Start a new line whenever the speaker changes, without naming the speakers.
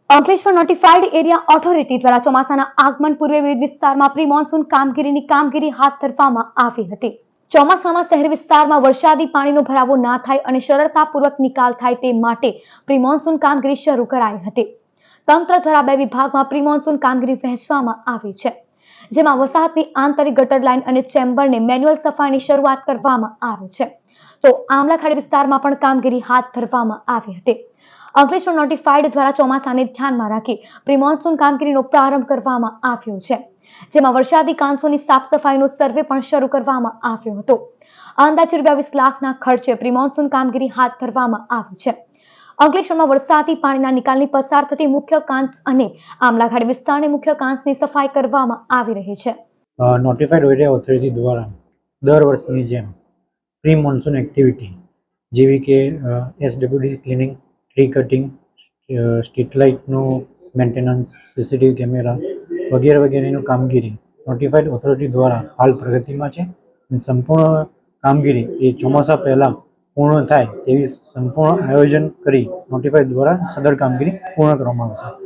Ankleshwar notified area authority દ્વારા ચોમાસાના આગમન પૂર્વે વિવિધ વિસ્તારમાં પ્રી મોન્સૂન કામગીરી હાથ ધરવામાં આવી હતી. ચોમાસામાં શહેરી વિસ્તારમાં વરસાદી પાણીનો ભરાવો ના થાય અને સરળતાપૂર્વક નિકાલ થાય તે માટે પ્રી મોન્સૂન કામગીરી શરૂ કરાઈ હતી. તંત્ર દ્વારા 2 વિભાગમાં પ્રી મોન્સૂન કામગીરી વહેંચવામાં આવી છે, જેમાં વસાહતની આંતરિક ગટર લાઇન અને ચેમ્બરને મેન્યુઅલ સફાઈની શરૂઆત કરવામાં આવી છે, તો આમલાખાડી વિસ્તારમાં પણ કામગીરી હાથ ધરવામાં આવી હતી. અંકલેશ્વર નોટિફાઈડ દ્વારા ચોમાસાને ધ્યાનમાં રાખી પ્રી મોન્સૂન કામગીરીનો પ્રારંભ કરવામાં આવ્યો છે, જેમાં વરસાદી કાંસોની સાફ સફાઈનો સર્વે પણ શરૂ કરવામાં આવ્યો હતો. અંદાજે ₹22 લાખના ખર્ચે પ્રી મોન્સૂન કામગીરી હાથ ધરવામાં આવી છે. અંકલેશ્વરમાં વરસાદી પાણીના નિકાલની પસાર થતી મુખ્ય કાંસ અને આમલાખાડી વિસ્તારની મુખ્ય કાંસની સફાઈ કરવામાં આવી રહી છે.
નોટિફાઈડ એરિયા ઓથોરિટી દ્વારા દર વર્ષની જેમ પ્રી મોન્સૂન એક્ટિવિટી જેવી કે SWD cleaning, tree cutting, street લાઇટનું મેન્ટેનન્સ, CCTV કેમેરા વગેરેની કામગીરી નોટિફાઈડ ઓથોરિટી દ્વારા હાલ પ્રગતિમાં છે. સંપૂર્ણ કામગીરી એ ચોમાસા પહેલાં પૂર્ણ થાય તેવી સંપૂર્ણ આયોજન કરી નોટિફાઈડ દ્વારા સદર કામગીરી પૂર્ણ કરવામાં આવશે.